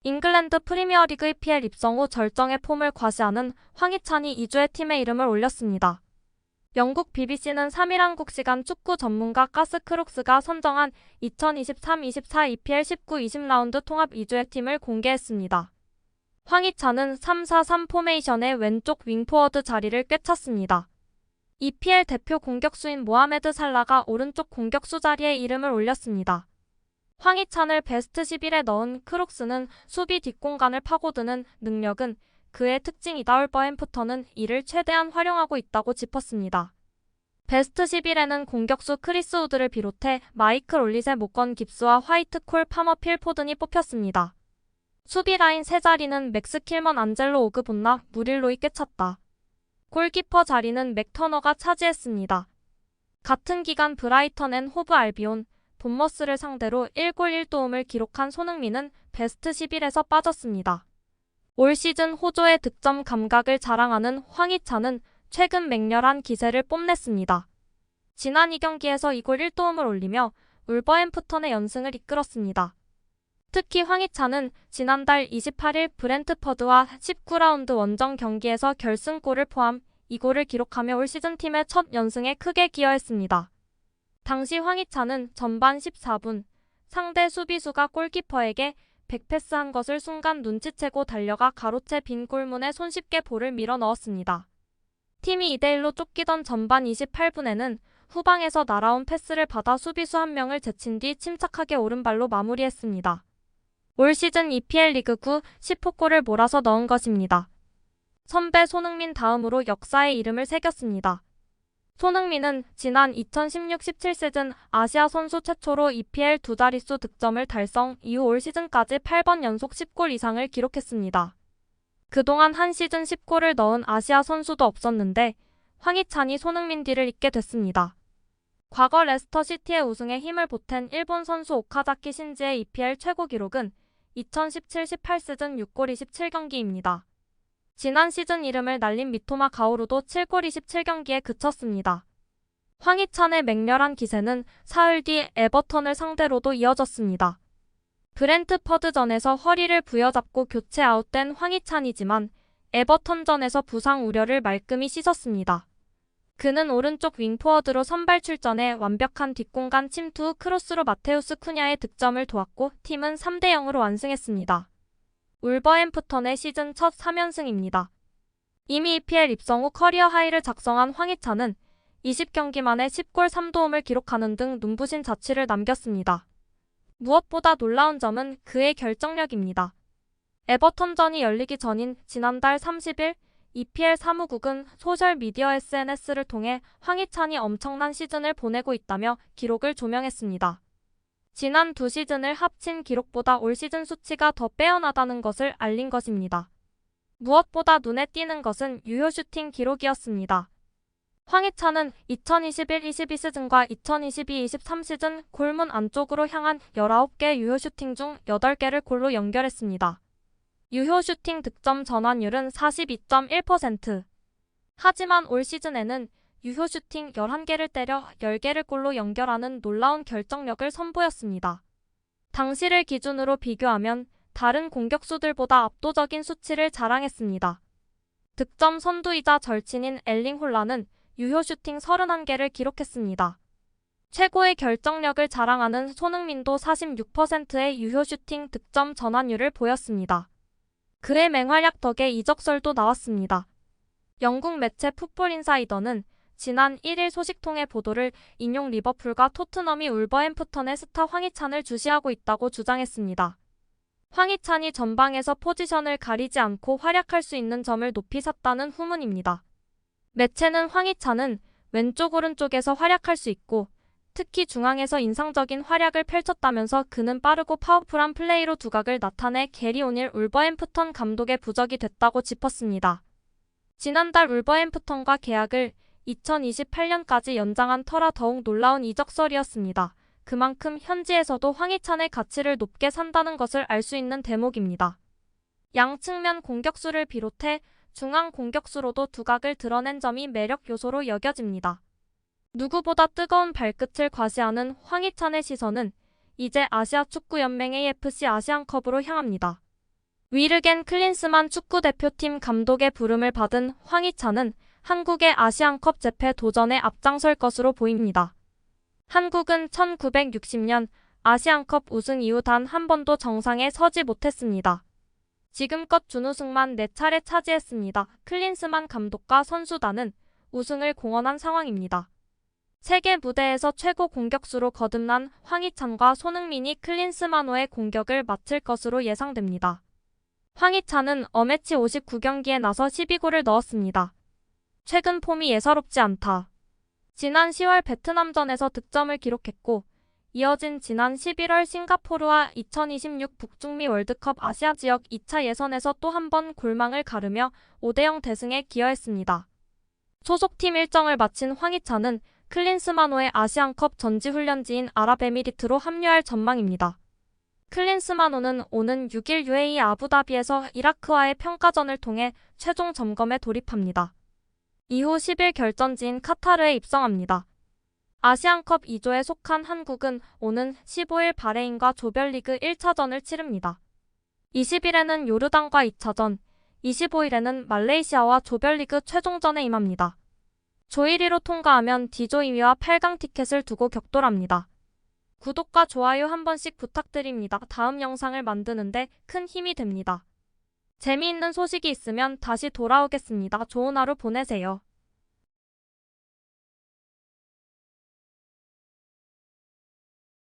잉글랜드 프리미어리그 EPL 입성 후 절정의 폼을 과시하는 황희찬이 2주의 팀의 이름을 올렸습니다. 영국 BBC는 3일 한국 시간 축구 전문가 가스 크록스가 선정한 2023-24 EPL 19-20 라운드 통합 2주의 팀을 공개했습니다. 황희찬은 3-4-3 포메이션의 왼쪽 윙포워드 자리를 꿰찼습니다. EPL 대표 공격수인 모하메드 살라가 오른쪽 공격수 자리에 이름을 올렸습니다. 황희찬을 베스트 11에 넣은 크록스는 수비 뒷공간을 파고드는 능력은 그의 특징이다. 울버햄프턴은 이를 최대한 활용하고 있다고 짚었습니다. 베스트 11에는 공격수 크리스 우드를 비롯해 마이클 올릿의 모건 깁스와 화이트 콜 파머 필 포든이 뽑혔습니다. 수비 라인 세 자리는 맥스 킬먼 안젤로 오그본나 무릴로이 꿰찼다. 골키퍼 자리는 맥터너가 차지했습니다. 같은 기간 브라이턴 앤 호브 알비온, 본머스를 상대로 1골 1도움을 기록한 손흥민은 베스트 11에서 빠졌습니다. 올 시즌 호조의 득점 감각을 자랑하는 황희찬은 최근 맹렬한 기세를 뽐냈습니다. 지난 2경기에서 2골 1도움을 올리며 울버햄프턴의 연승을 이끌었습니다. 특히 황희찬은 지난달 28일 브렌트퍼드와 19라운드 원정 경기에서 결승골을 포함 2골을 기록하며 올 시즌 팀의 첫 연승에 크게 기여했습니다. 당시 황희찬은 전반 14분 상대 수비수가 골키퍼에게 백패스한 것을 순간 눈치채고 달려가 가로채 빈 골문에 손쉽게 볼을 밀어 넣었습니다. 팀이 2대1로 쫓기던 전반 28분에는 후방에서 날아온 패스를 받아 수비수 한 명을 제친 뒤 침착하게 오른발로 마무리했습니다. 올 시즌 EPL 리그 10호 골을 몰아서 넣은 것입니다. 선배 손흥민 다음으로 역사의 이름을 새겼습니다. 손흥민은 지난 2016-17 시즌 아시아 선수 최초로 EPL 두 자릿수 득점을 달성 이후 올 시즌까지 8번 연속 10골 이상을 기록했습니다. 그동안 한 시즌 10골을 넣은 아시아 선수도 없었는데 황희찬이 손흥민 뒤를 잇게 됐습니다. 과거 레스터시티의 우승에 힘을 보탠 일본 선수 오카자키 신지의 EPL 최고 기록은 2017-18 시즌 6골 27경기입니다. 지난 시즌 이름을 날린 미토마 가오루도 7골 27경기에 그쳤습니다. 황희찬의 맹렬한 기세는 사흘 뒤 에버턴을 상대로도 이어졌습니다. 브렌트퍼드전에서 허리를 부여잡고 교체 아웃된 황희찬이지만 에버턴전에서 부상 우려를 말끔히 씻었습니다. 그는 오른쪽 윙포워드로 선발 출전해 완벽한 뒷공간 침투 후 크로스로 마테우스 쿠냐의 득점을 도왔고 팀은 3대0으로 완승했습니다. 울버햄프턴의 시즌 첫 3연승입니다. 이미 EPL 입성 후 커리어 하이를 작성한 황희찬은 20경기 만에 10골 3도움을 기록하는 등 눈부신 자취를 남겼습니다. 무엇보다 놀라운 점은 그의 결정력입니다. 에버턴전이 열리기 전인 지난달 30일 EPL 사무국은 소셜미디어 SNS를 통해 황희찬이 엄청난 시즌을 보내고 있다며 기록을 조명했습니다. 지난 두 시즌을 합친 기록보다 올 시즌 수치가 더 빼어나다는 것을 알린 것입니다. 무엇보다 눈에 띄는 것은 유효 슈팅 기록이었습니다. 황희찬은 2021-22 시즌과 2022-23 시즌 골문 안쪽으로 향한 19개 유효 슈팅 중 8개를 골로 연결했습니다. 유효 슈팅 득점 전환율은 42.1%. 하지만 올 시즌에는 유효 슈팅 11개를 때려 10개를 골로 연결하는 놀라운 결정력을 선보였습니다. 당시를 기준으로 비교하면 다른 공격수들보다 압도적인 수치를 자랑했습니다. 득점 선두이자 절친인 엘링 홀란은 유효 슈팅 31개를 기록했습니다. 최고의 결정력을 자랑하는 손흥민도 46%의 유효 슈팅 득점 전환율을 보였습니다. 그의 맹활약 덕에 이적설도 나왔습니다. 영국 매체 풋볼 인사이더는 지난 1일 소식통의 보도를 인용 리버풀과 토트넘이 울버햄프턴의 스타 황희찬을 주시하고 있다고 주장했습니다. 황희찬이 전방에서 포지션을 가리지 않고 활약할 수 있는 점을 높이 샀다는 후문입니다. 매체는 황희찬은 왼쪽 오른쪽에서 활약할 수 있고 특히 중앙에서 인상적인 활약을 펼쳤다면서 그는 빠르고 파워풀한 플레이로 두각을 나타내 게리 오닐 울버햄프턴 감독의 부적이 됐다고 짚었습니다. 지난달 울버햄프턴과 계약을 2028년까지 연장한 터라 더욱 놀라운 이적설이었습니다. 그만큼 현지에서도 황희찬의 가치를 높게 산다는 것을 알 수 있는 대목입니다. 양측면 공격수를 비롯해 중앙 공격수로도 두각을 드러낸 점이 매력 요소로 여겨집니다. 누구보다 뜨거운 발끝을 과시하는 황희찬의 시선은 이제 아시아 축구연맹 AFC 아시안컵으로 향합니다. 위르겐 클린스만 축구대표팀 감독의 부름을 받은 황희찬은 한국의 아시안컵 재패 도전에 앞장설 것으로 보입니다. 한국은 1960년 아시안컵 우승 이후 단 한 번도 정상에 서지 못했습니다. 지금껏 준우승만 4차례 차지했습니다. 클린스만 감독과 선수단은 우승을 공언한 상황입니다. 세계 무대에서 최고 공격수로 거듭난 황희찬과 손흥민이 클린스만호의 공격을 맡을 것으로 예상됩니다. 황희찬은 어매치 59경기에 나서 12골을 넣었습니다. 최근 폼이 예사롭지 않다. 지난 10월 베트남전에서 득점을 기록했고 이어진 지난 11월 싱가포르와 2026 북중미 월드컵 아시아 지역 2차 예선에서 또 한 번 골망을 가르며 5대0 대승에 기여했습니다. 소속팀 일정을 마친 황희찬은 클린스만호의 아시안컵 전지훈련지인 아랍에미리트로 합류할 전망입니다. 클린스만호는 오는 6일 UAE 아부다비에서 이라크와의 평가전을 통해 최종 점검에 돌입합니다. 이후 10일 결전지인 카타르에 입성합니다. 아시안컵 2조에 속한 한국은 오는 15일 바레인과 조별리그 1차전을 치릅니다. 20일에는 요르단과 2차전, 25일에는 말레이시아와 조별리그 최종전에 임합니다. 조 1위로 통과하면 D조 2위와 8강 티켓을 두고 격돌합니다. 구독과 좋아요 한 번씩 부탁드립니다. 다음 영상을 만드는데 큰 힘이 됩니다. 재미있는 소식이 있으면 다시 돌아오겠습니다. 좋은 하루 보내세요.